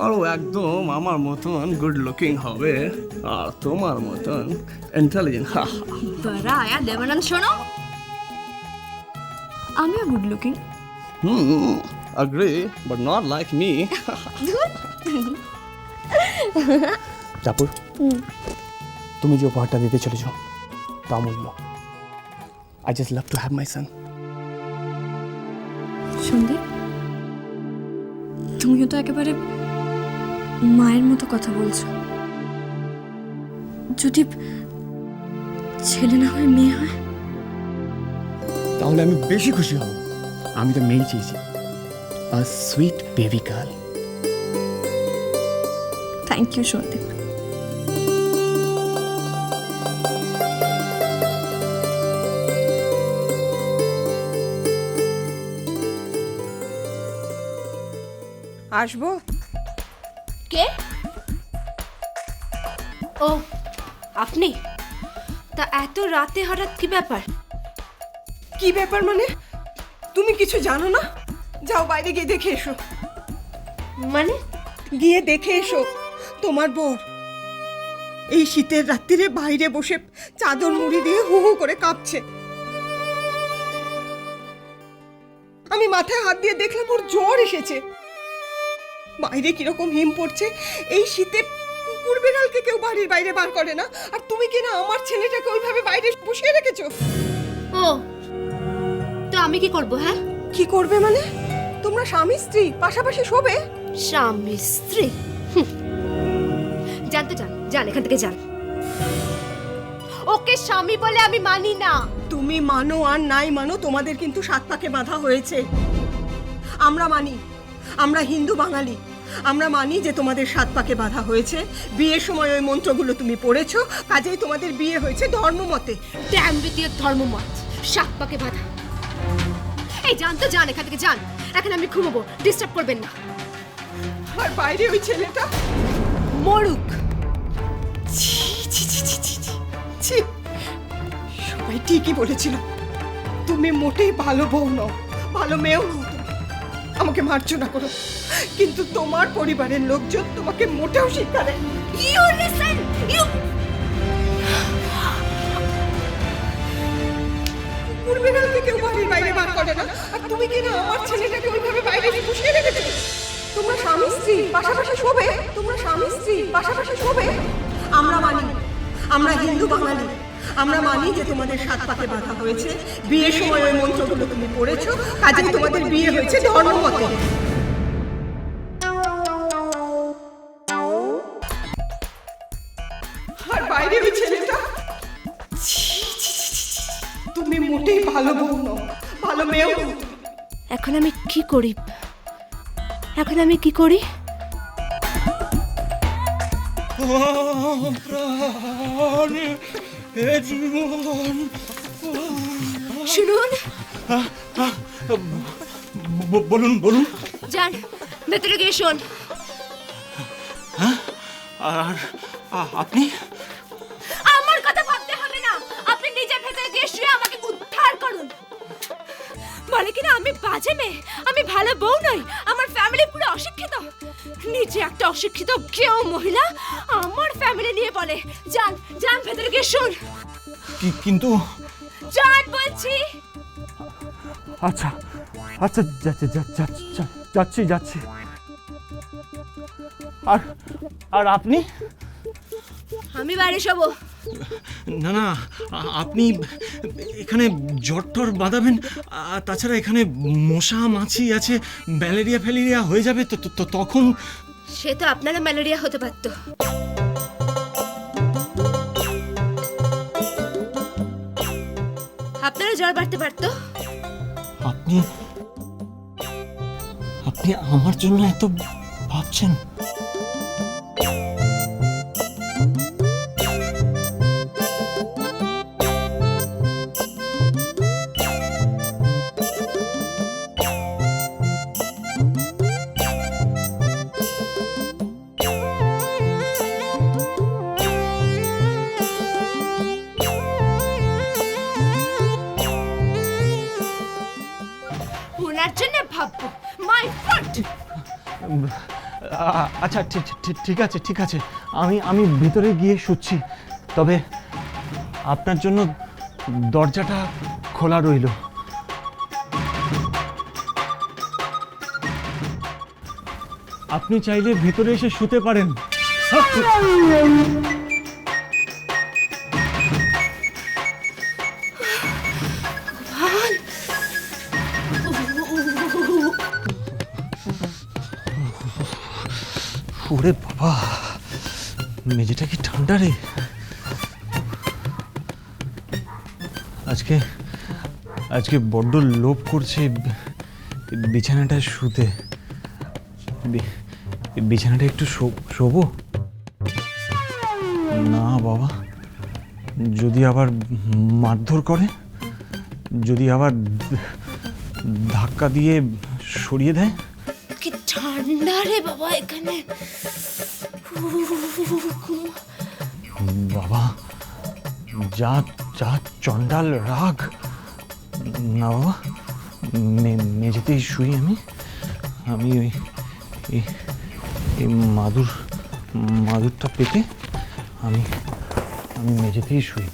আরও একদম আমার মতন গুড লুকিং হবে আর তোমার মতন ইন্টেলিজেন্ট। বারা আয়া দেবানন্দ, শোনো, আমিও good looking. agree but not like me. জাপুর, তুমি যে উপহারটা দিতে চলেছ তা মূল্য। I just love to have my son. Sandeep, তুমিও তো একেবারে মায়ের মতো কথা বলছো। যদি ছেলে না হয় মেয়ে হয়, তাহলে আমি বেশি খুশি হব। আমি তো মেয়ে চেয়েছি, a sweet baby girl. Thank you Sandeep. আসবো? কে? ও আপনি? তা এত রাতে হঠাৎ কি ব্যাপার? কি ব্যাপার মানে? তুমি কিছু জানো না? যাও বাইরে গিয়ে দেখে এসো। মানে গিয়ে দেখে এসো তোমার বর এই শীতের রাত্রিরে বাইরে বসে চাদর মুড়ি দিয়ে হু হু করে কাঁপছে। আমি মাথায় হাত দিয়ে দেখলাম ওর জ্বর এসেছে। বাইরে কিরকম হিম পড়ছে। এই শীতে কুকুর বিড়ালকে কেউ বাড়ির বাইরে বার করে না, আর তুমি কিনা আমার ছেলেটাকে ওইভাবে বাইরে বসিয়ে রেখেছো। ও তো আমি কি করব? হ্যাঁ, কি করবে মানে? তোমরা স্বামী স্ত্রী পাশাপাশি শোবে? স্বামী স্ত্রী? জানতে চান? যান এখান থেকে যান। ওকে স্বামী বলে আমি মানি না। তুমি মানো আর নাই মানো, তোমাদের কিন্তু সাত পাকে বাঁধা হয়েছে। আমরা মানি, আমরা হিন্দু বাঙালি, আমরা মানি যে তোমাদের সাত পাকে বাঁধা হয়েছে। বিয়ের সময় ওই মন্ত্রগুলো তুমি পড়েছো, কাজেই তোমাদের বিয়ে হয়েছে ধর্মমতে। ড্যাম বিতীয় ধর্মমত, সাত পাকে বাঁধা। এই যান তো, যান এখান থেকে যান। এখন আমি ঘুমোবো, ডিস্টার্ব করবেন না। আর বাইরে ওই ছেলেটা মরুক। ছি ছি ছি ছি ছি ছি ছি। সবাই ঠিকই বলেছিল, তুমি মোটেই ভালো বউ নও, ভালো মেয়েও নও। তুমি আমাকে মার্জনা করো, কিন্তু তোমার পরিবারের লোকজন তোমাকে মোটেও শিক্ষা দেয়। You listen, you. কুকুর বিড়ালকে কেউ বাড়ির বাইরে বার করে না, আর তুমি কিনা আমার ছেলেটাকে ওইভাবে বাইরে বসিয়ে রেখেছো। তোমরা স্বামী স্ত্রী পাশাপাশি শোবে? তোমরা স্বামী স্ত্রী পাশাপাশি শোবে? আমরা মানি, আমরা হিন্দু বাঙালি, আমরা মানি যে তোমাদের সাত পাকে বাঁধা হয়েছে। বিয়ের সময় ওই মন্ত্রগুলো তুমি পড়েছো, কাজেই তোমাদের বিয়ে হয়েছে ধর্মমতে। আর বাইরে ওই ছেলেটা, ছি, ছি, ছি, ছি, ছি। তুমি মোটেই ভালো বউ নও, ভালো মেয়েও নও। এখন আমি কি করি? এখন আমি কি করি? শুনুন, বলুন বলুন। যান ভেতরে গিয়ে শোন। আর আপনি? আমার কথা ভাবতে হবে না, আপনি নিজের ভেতরে গিয়ে শুয়ে আমাকে উদ্ধার করুন। বলে কিনা আমি বাজে মেয়ে, আমি ভালো বউ নই, আমার ফ্যামিলি পুরো অশিক্ষিত। নিজে একটা অশিক্ষিত কেউ মহিলা আমার ফ্যামিলি নিয়ে বলে। যান যান ভেতরে গিয়ে শুন। কিন্তু যান বলছি। আচ্ছা আচ্ছা, যাচ্ছি যাচ্ছি। আর আপনি? আমি বাইরে শোবো। না না, আপনি এখানে জ্বর টর বাঁধাবেন। তাছাড়া এখানে মশা মাছি আছে, ম্যালেরিয়া ফ্যালেরিয়া হয়ে যাবে তো তখন। সে তো আপনারা ম্যালেরিয়া হতে পারতো। আপনারা জ্বর বাড়তে পারতো। আপনি আমার জন্য এত ভাবছেন? ওনার জন্য ভাববো, মাই ফল্ট। আচ্ছা ঠিক আছে আমি ভিতরে গিয়ে শুচ্ছি, তবে আপনার জন্য দরজাটা খোলা রইল। আপনি চাইলে ভেতরে এসে শুতে পারেন। ওরে বাবা, মেঝেটা কি ঠান্ডা রে। আজকে বড্ড লোভ করছে বিছানাটা শুতে। বিছানাটা একটু শোবো না বাবা, যদি আবার মারধর করে, যদি আবার ধাক্কা দিয়ে সরিয়ে দেয়। কি ঠান্ডা রে বাবা এখানে। বাবা যা যা চণ্ডাল রাগ। না বাবা, মেঝেতেই শুই আমি এই মাদুরটা পেতে আমি মেঝেতেই শুই।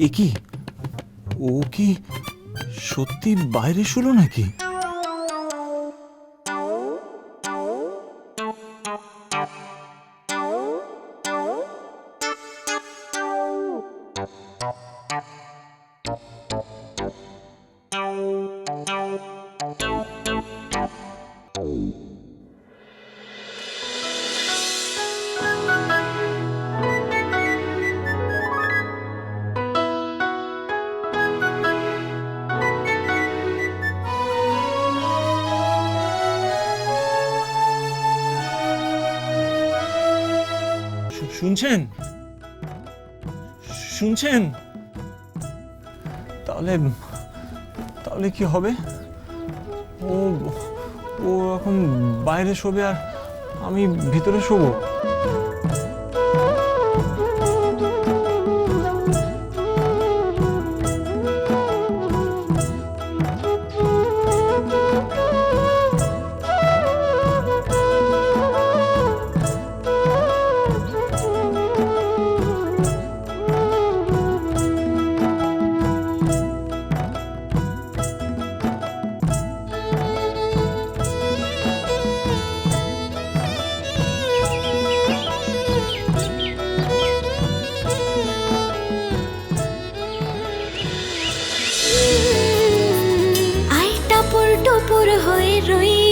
এ কি, ও কি সত্যি বাইরে শুলো নাকি? শুনছেন? তাহলে কি হবে? ও এখন বাইরে শোবে আর আমি ভিতরে শোবো। আই টাপুর টুপুর হয়ে রই